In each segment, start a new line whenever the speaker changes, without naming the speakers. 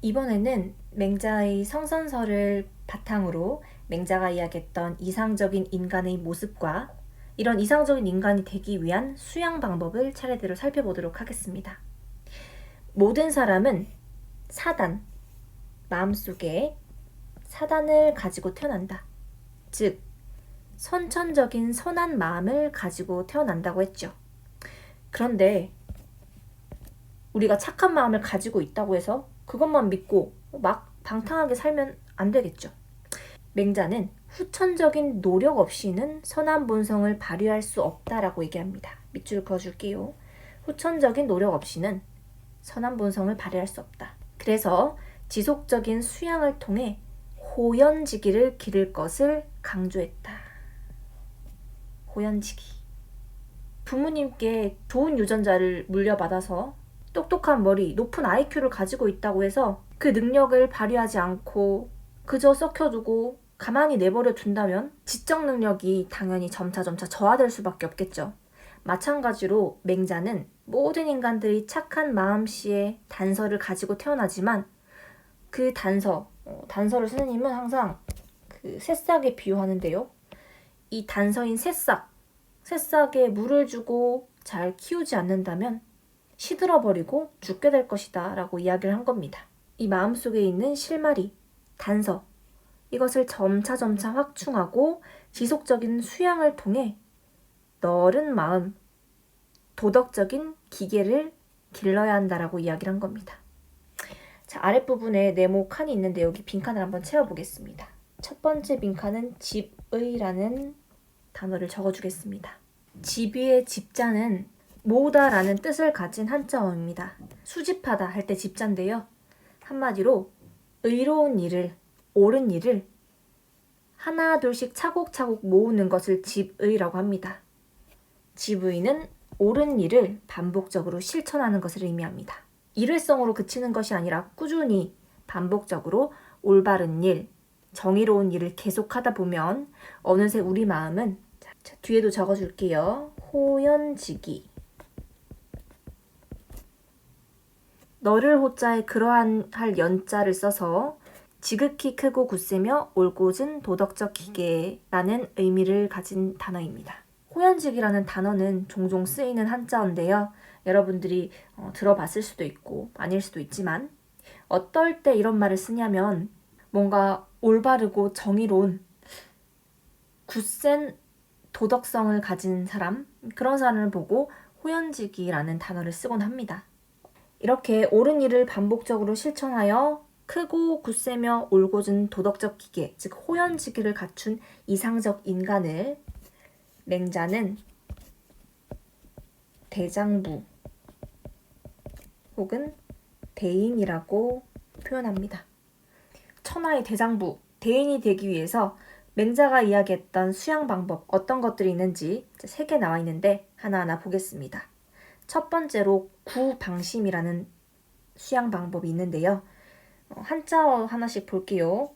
이번에는 맹자의 성선설을 바탕으로 맹자가 이야기했던 이상적인 인간의 모습과 이런 이상적인 인간이 되기 위한 수양 방법을 차례대로 살펴보도록 하겠습니다. 모든 사람은 사단, 마음속에 사단을 가지고 태어난다. 즉, 선천적인 선한 마음을 가지고 태어난다고 했죠. 그런데 우리가 착한 마음을 가지고 있다고 해서 그것만 믿고 막 방탕하게 살면 안 되겠죠. 맹자는 후천적인 노력 없이는 선한 본성을 발휘할 수 없다라고 얘기합니다. 밑줄 그어줄게요. 후천적인 노력 없이는 선한 본성을 발휘할 수 없다. 그래서 지속적인 수양을 통해 호연지기를 기를 것을 강조했다. 호연지기. 부모님께 좋은 유전자를 물려받아서 똑똑한 머리, 높은 IQ를 가지고 있다고 해서 그 능력을 발휘하지 않고 그저 썩혀두고 가만히 내버려 둔다면 지적 능력이 당연히 점차 저하될 수밖에 없겠죠. 마찬가지로 맹자는 모든 인간들이 착한 마음씨의 단서를 가지고 태어나지만 그 단서를 선생님은 항상 그 새싹에 비유하는데요. 이 단서인 새싹에 물을 주고 잘 키우지 않는다면 시들어버리고 죽게 될 것이다 라고 이야기를 한 겁니다. 이 마음속에 있는 실마리, 단서, 이것을 점차 확충하고 지속적인 수양을 통해 너른 마음, 도덕적인 기계를 길러야 한다라고 이야기를 한 겁니다. 자, 아랫부분에 네모 칸이 있는데 여기 빈칸을 한번 채워보겠습니다. 첫 번째 빈칸은 집의라는 단어를 적어주겠습니다. 집의의 집자는 모으다라는 뜻을 가진 한자어입니다. 수집하다 할 때 집자인데요. 한마디로 의로운 일을, 옳은 일을 하나 둘씩 차곡차곡 모으는 것을 집의라고 합니다. 집의는 옳은 일을 반복적으로 실천하는 것을 의미합니다. 일회성으로 그치는 것이 아니라 꾸준히 반복적으로 올바른 일, 정의로운 일을 계속하다 보면 어느새 우리 마음은 뒤에도 적어줄게요. 호연지기. 너를 호자에 그러한 할 연자를 써서 지극히 크고 굳세며 올곧은 도덕적 기계라는 의미를 가진 단어입니다. 호연지기라는 단어는 종종 쓰이는 한자어인데요. 여러분들이 들어봤을 수도 있고 아닐 수도 있지만 어떨 때 이런 말을 쓰냐면 뭔가 올바르고 정의로운 굳센 도덕성을 가진 사람, 그런 사람을 보고 호연지기라는 단어를 쓰곤 합니다. 이렇게 옳은 일을 반복적으로 실천하여 크고 굳세며 올곧은 도덕적 기계, 즉 호연지기를 갖춘 이상적 인간을 맹자는 대장부 혹은 대인이라고 표현합니다. 천하의 대장부, 대인이 되기 위해서 맹자가 이야기했던 수양 방법 어떤 것들이 있는지 3개 나와 있는데 하나하나 보겠습니다. 첫 번째로 구방심이라는 수양 방법이 있는데요. 한자어 하나씩 볼게요.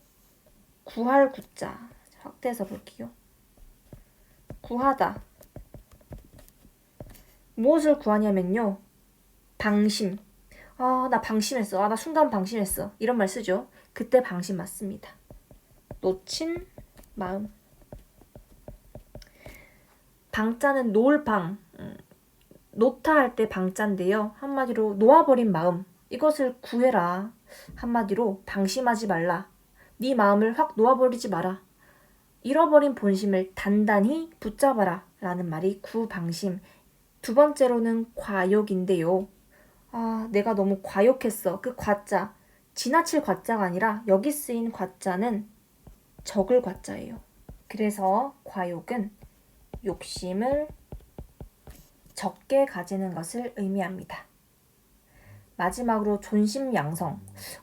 구할 구자 확대해서 볼게요. 구하다. 무엇을 구하냐면요. 방심. 나 방심했어. 나 순간 방심했어. 이런 말 쓰죠. 그때 방심 맞습니다. 놓친 마음. 방자는 놓을 방. 놓다 할 때 방자인데요. 한마디로 놓아버린 마음. 이것을 구해라. 한마디로 방심하지 말라. 네 마음을 확 놓아버리지 마라. 잃어버린 본심을 단단히 붙잡아라 라는 말이 구방심. 두 번째로는 과욕인데요. 내가 너무 과욕했어. 그 과자, 지나칠 과자가 아니라 여기 쓰인 과자는 적을 과자예요. 그래서 과욕은 욕심을 적게 가지는 것을 의미합니다. 마지막으로 존심양성.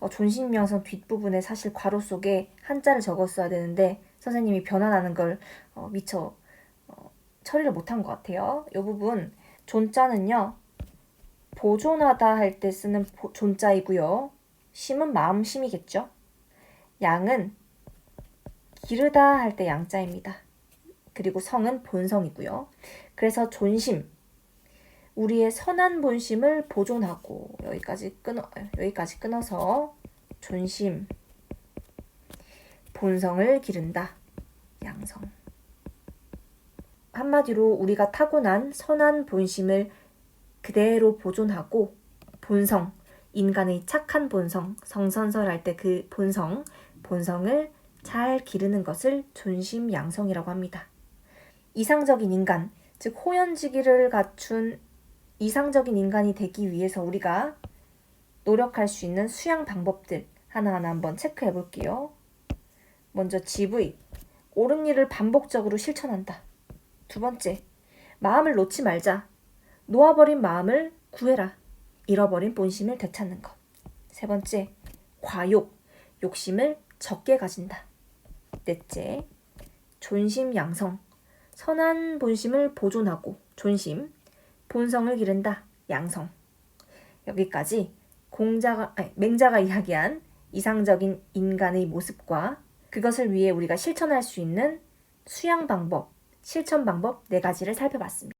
존심양성 뒷부분에 사실 괄호 속에 한자를 적었어야 되는데 선생님이 변환하는 걸 미처 처리를 못한 것 같아요. 이 부분 존자는요. 보존하다 할 때 쓰는 존자이고요. 심은 마음심이겠죠. 양은 기르다 할 때 양자입니다. 그리고 성은 본성이고요. 그래서 존심, 우리의 선한 본심을 보존하고 여기까지 끊어서 존심. 본성을 기른다. 양성. 한마디로 우리가 타고난 선한 본심을 그대로 보존하고 본성, 인간의 착한 본성, 성선설할 때 그 본성을 잘 기르는 것을 존심양성이라고 합니다. 이상적인 인간, 즉 호연지기를 갖춘 이상적인 인간이 되기 위해서 우리가 노력할 수 있는 수양 방법들 하나하나 한번 체크해 볼게요. 먼저 GV, 옳은 일을 반복적으로 실천한다. 두 번째, 마음을 놓지 말자. 놓아버린 마음을 구해라. 잃어버린 본심을 되찾는 것. 세 번째, 과욕, 욕심을 적게 가진다. 넷째, 존심양성, 선한 본심을 보존하고 존심, 본성을 기른다. 양성. 여기까지 맹자가 이야기한 이상적인 인간의 모습과 그것을 위해 우리가 실천할 수 있는 수양 방법, 실천 방법 4가지를 살펴봤습니다.